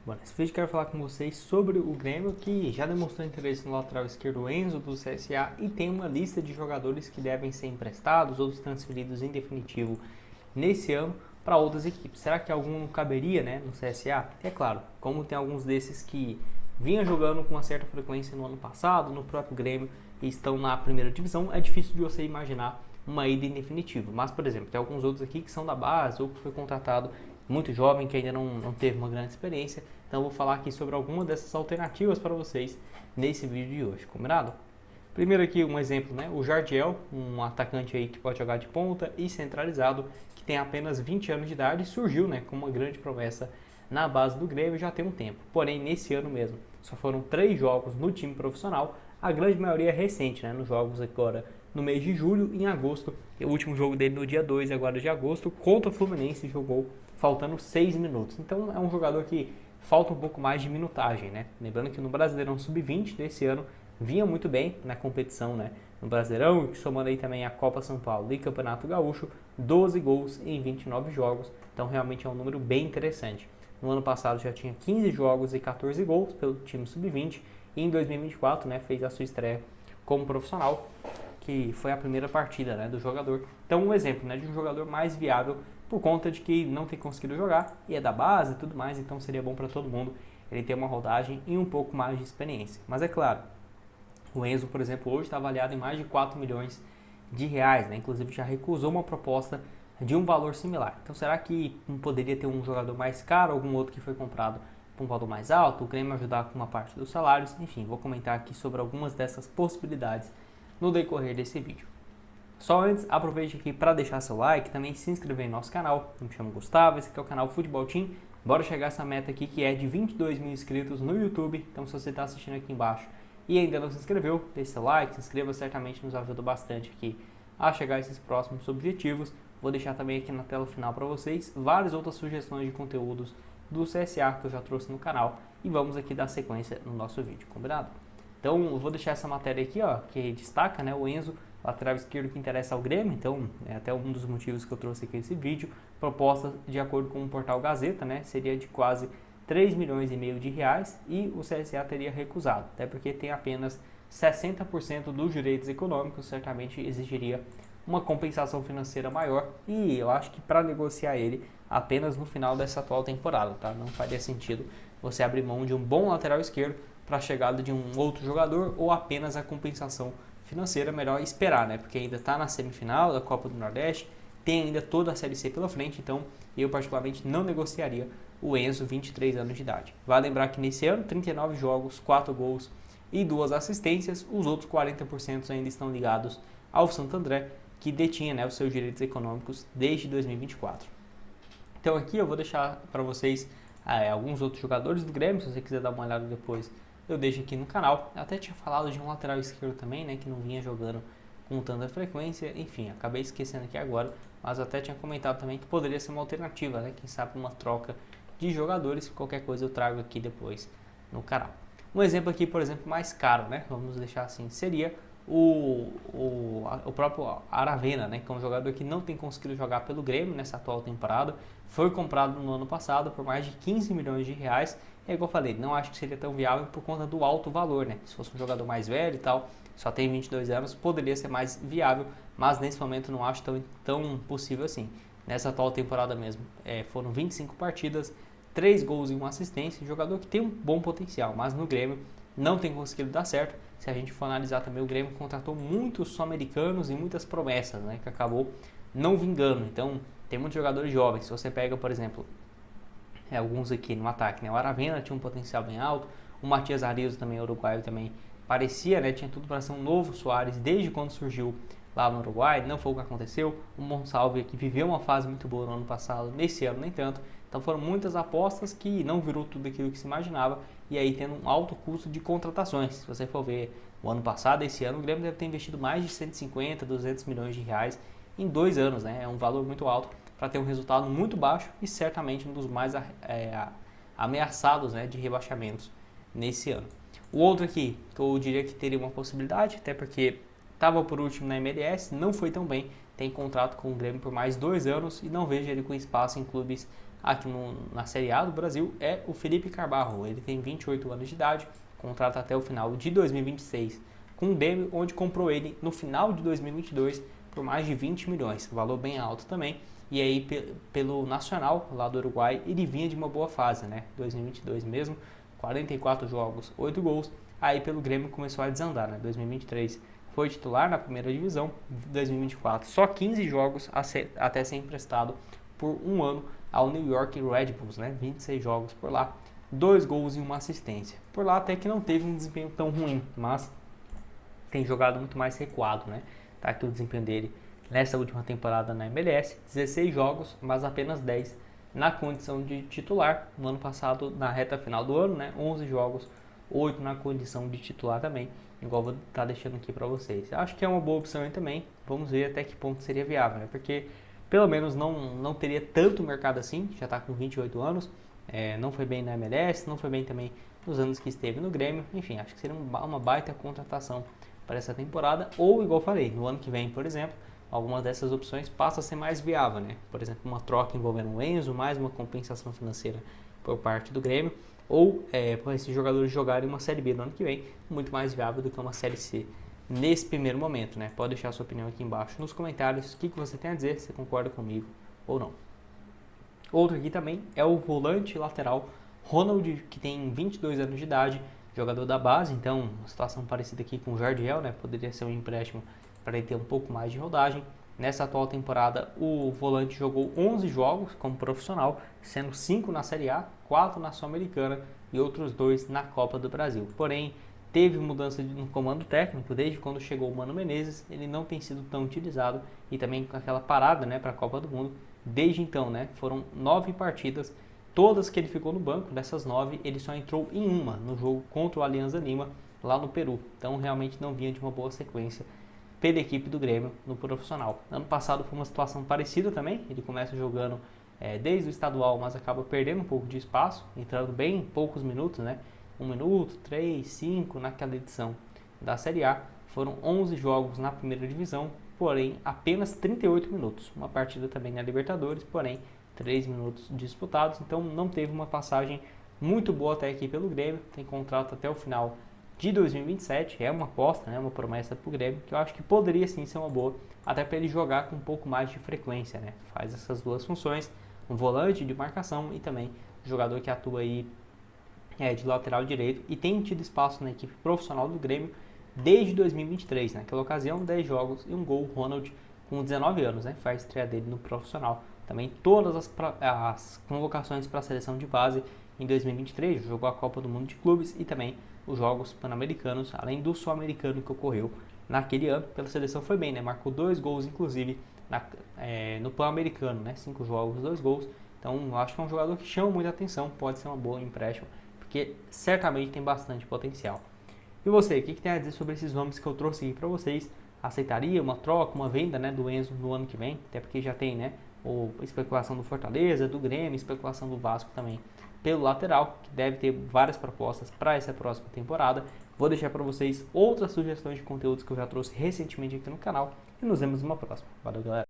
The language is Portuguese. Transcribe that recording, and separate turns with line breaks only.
Bom, nesse vídeo quero falar com vocês sobre o Grêmio, que já demonstrou interesse no lateral esquerdo Enzo do CSA e tem uma lista de jogadores que devem ser emprestados, outros transferidos em definitivo nesse ano para outras equipes. Será que algum caberia, no CSA? É claro, como tem alguns desses que vinham jogando com uma certa frequência no ano passado, no próprio Grêmio, e estão na primeira divisão, é difícil de você imaginar uma ida em definitivo. Mas, por exemplo, tem alguns outros aqui que são da base ou que foi contratado muito jovem, que ainda não teve uma grande experiência. Então, eu vou falar aqui sobre alguma dessas alternativas para vocês nesse vídeo de hoje, combinado? Primeiro aqui um exemplo, o Jardiel, um atacante aí que pode jogar de ponta e centralizado, que tem apenas 20 anos de idade e surgiu, como uma grande promessa na base do Grêmio já tem um tempo. Porém, nesse ano mesmo, só foram 3 jogos no time profissional, a grande maioria é recente, nos jogos agora no mês de julho e em agosto. O último jogo dele no dia 2 agora de agosto, contra o Fluminense, jogou faltando 6 minutos. Então é um jogador que falta um pouco mais de minutagem, Lembrando que no Brasileirão Sub-20 desse ano vinha muito bem na competição, no Brasileirão, somando aí também a Copa São Paulo e Campeonato Gaúcho, 12 gols em 29 jogos, então realmente é um número bem interessante. No ano passado já tinha 15 jogos e 14 gols pelo time Sub-20 e em 2024 fez a sua estreia como profissional, que foi a primeira partida do jogador. Então um exemplo de um jogador mais viável por conta de que não tem conseguido jogar e é da base e tudo mais, então seria bom para todo mundo ele ter uma rodagem e um pouco mais de experiência. Mas é claro, o Enzo, por exemplo, hoje está avaliado em mais de 4 milhões de reais, inclusive já recusou uma proposta de um valor similar. Então será que não poderia ter um jogador mais caro, algum outro que foi comprado por um valor mais alto, o Grêmio ajudar com uma parte dos salários? Enfim, vou comentar aqui sobre algumas dessas possibilidades no decorrer desse vídeo. Só antes, aproveite aqui para deixar seu like, também se inscrever em nosso canal. Eu me chamo Gustavo, esse aqui é o canal Futebol Team. Bora chegar a essa meta aqui que é de 22 mil inscritos no YouTube. Então se você está assistindo aqui embaixo e ainda não se inscreveu, deixe seu like, se inscreva, certamente nos ajuda bastante aqui a chegar a esses próximos objetivos. Vou deixar também aqui na tela final para vocês várias outras sugestões de conteúdos do CSA que eu já trouxe no canal e vamos aqui dar sequência no nosso vídeo, combinado? Então eu vou deixar essa matéria aqui, que destaca, o Enzo, lateral esquerdo que interessa ao Grêmio, então é até um dos motivos que eu trouxe aqui esse vídeo. Proposta, de acordo com o portal Gazeta, seria de quase 3 milhões e meio de reais e o CSA teria recusado, até porque tem apenas 60% dos direitos econômicos, certamente exigiria uma compensação financeira maior e eu acho que para negociar ele apenas no final dessa atual temporada, tá? Não faria sentido você abrir mão de um bom lateral esquerdo para a chegada de um outro jogador ou apenas a compensação financeira. Melhor esperar, porque ainda está na semifinal da Copa do Nordeste, tem ainda toda a Série C pela frente, então eu particularmente não negociaria o Enzo, 23 anos de idade. Vale lembrar que nesse ano, 39 jogos, 4 gols e 2 assistências, os outros 40% ainda estão ligados ao Santo André, que detinha os seus direitos econômicos desde 2024. Então aqui eu vou deixar para vocês alguns outros jogadores do Grêmio, se você quiser dar uma olhada depois, eu deixo aqui no canal. Eu até tinha falado de um lateral esquerdo também, que não vinha jogando com tanta frequência, enfim, acabei esquecendo aqui agora, mas eu até tinha comentado também que poderia ser uma alternativa, quem sabe uma troca de jogadores, qualquer coisa eu trago aqui depois no canal. Um exemplo aqui, por exemplo, mais caro, vamos deixar assim, seria o próprio Aravena, que é um jogador que não tem conseguido jogar pelo Grêmio nessa atual temporada, foi comprado no ano passado por mais de 15 milhões de reais, é igual eu falei, não acho que seria tão viável por conta do alto valor, se fosse um jogador mais velho e tal, só tem 22 anos, poderia ser mais viável, mas nesse momento não acho tão possível assim. Nessa atual temporada mesmo, foram 25 partidas, 3 gols e 1 assistência, jogador que tem um bom potencial, mas no Grêmio não tem conseguido dar certo. Se a gente for analisar também, o Grêmio contratou muitos sul-americanos e muitas promessas, que acabou não vingando. Então, tem muitos jogadores jovens. Se você pega, por exemplo, alguns aqui no ataque, o Aravena tinha um potencial bem alto, o Matias Arizo também, uruguaio, também parecia, tinha tudo para ser um novo Suárez desde quando surgiu lá no Uruguai, não foi o que aconteceu. O Monsalve, que viveu uma fase muito boa no ano passado, nesse ano nem tanto. Então foram muitas apostas que não virou tudo aquilo que se imaginava e aí tendo um alto custo de contratações. Se você for ver o ano passado, esse ano, o Grêmio deve ter investido mais de 150, 200 milhões de reais em 2 anos, É um valor muito alto para ter um resultado muito baixo e certamente um dos mais ameaçados, de rebaixamentos nesse ano. O outro aqui, que eu diria que teria uma possibilidade, até porque estava por último na MLS, não foi tão bem, tem contrato com o Grêmio por mais 2 anos e não vejo ele com espaço em clubes aqui na Série A do Brasil é o Felipe Carbarro. Ele tem 28 anos de idade, contrata até o final de 2026 com o Grêmio, onde comprou ele no final de 2022 por mais de 20 milhões, valor bem alto também. E aí pelo Nacional, lá do Uruguai, ele vinha de uma boa fase, né? 2022 mesmo, 44 jogos, 8 gols. Aí pelo Grêmio começou a desandar, né? 2023 foi titular na primeira divisão, 2024 só 15 jogos até ser emprestado por um ano ao New York Red Bulls, né? 26 jogos por lá, 2 gols e 1 assistência. Por lá até que não teve um desempenho tão ruim, mas tem jogado muito mais recuado, né? Tá aqui o desempenho dele nessa última temporada na MLS, 16 jogos, mas apenas 10 na condição de titular. No ano passado, na reta final do ano, né? 11 jogos, 8 na condição de titular também, igual vou estar deixando aqui para vocês. Acho que é uma boa opção aí também, vamos ver até que ponto seria viável, né? Porque pelo menos não teria tanto mercado assim, já está com 28 anos, não foi bem na MLS, não foi bem também nos anos que esteve no Grêmio, enfim, acho que seria uma baita contratação para essa temporada, ou igual falei, no ano que vem, por exemplo, alguma dessas opções passa a ser mais viável, né? Por exemplo, uma troca envolvendo o Enzo, mais uma compensação financeira por parte do Grêmio, ou para esses jogadores jogarem uma Série B no ano que vem, muito mais viável do que uma Série C nesse primeiro momento, né? Pode deixar a sua opinião aqui embaixo nos comentários, o que você tem a dizer, se concorda comigo ou não. Outro aqui também é o volante lateral Ronald, que tem 22 anos de idade, jogador da base, então uma situação parecida aqui com o Jardiel, né? Poderia ser um empréstimo para ele ter um pouco mais de rodagem. Nessa atual temporada, o volante jogou 11 jogos como profissional, sendo 5 na Série A, 4 na Sul-Americana e outros 2 na Copa do Brasil. Porém, teve mudança no comando técnico desde quando chegou o Mano Menezes, ele não tem sido tão utilizado e também com aquela parada, né, para a Copa do Mundo. Desde então, né, foram 9 partidas, todas que ele ficou no banco. Dessas 9, ele só entrou em uma no jogo contra o Alianza Lima, lá no Peru. Então, realmente não vinha de uma boa sequência pela equipe do Grêmio no profissional. Ano passado foi uma situação parecida também, ele começa jogando desde o estadual, mas acaba perdendo um pouco de espaço, entrando bem em poucos minutos, né? 1 minuto, 3, 5 naquela edição da Série A. Foram 11 jogos na primeira divisão, porém apenas 38 minutos. Uma partida também na Libertadores, porém 3 minutos disputados, então não teve uma passagem muito boa até aqui pelo Grêmio, tem contrato até o final de 2027, é uma aposta, né, uma promessa para o Grêmio, que eu acho que poderia sim ser uma boa, até para ele jogar com um pouco mais de frequência, né? Faz essas duas funções, um volante de marcação e também um jogador que atua aí de lateral direito e tem tido espaço na equipe profissional do Grêmio desde 2023, naquela ocasião 10 jogos e um gol. Ronald com 19 anos, né, faz estreia dele no profissional. Também todas as convocações para a seleção de base em 2023, jogou a Copa do Mundo de Clubes e também os Jogos Pan-Americanos, além do Sul-Americano que ocorreu naquele ano. Pela seleção foi bem, né? Marcou 2 gols, inclusive, no Pan-Americano, né? 5 jogos, 2 gols. Então, eu acho que é um jogador que chama muita atenção, pode ser uma boa empréstimo, porque certamente tem bastante potencial. E você, o que tem a dizer sobre esses nomes que eu trouxe aqui para vocês? Aceitaria uma troca, uma venda, né, do Enzo no ano que vem? Até porque já tem, né, especulação do Fortaleza, do Grêmio, especulação do Vasco também pelo lateral, que deve ter várias propostas para essa próxima temporada. Vou deixar para vocês outras sugestões de conteúdos que eu já trouxe recentemente aqui no canal e nos vemos numa próxima. Valeu, galera!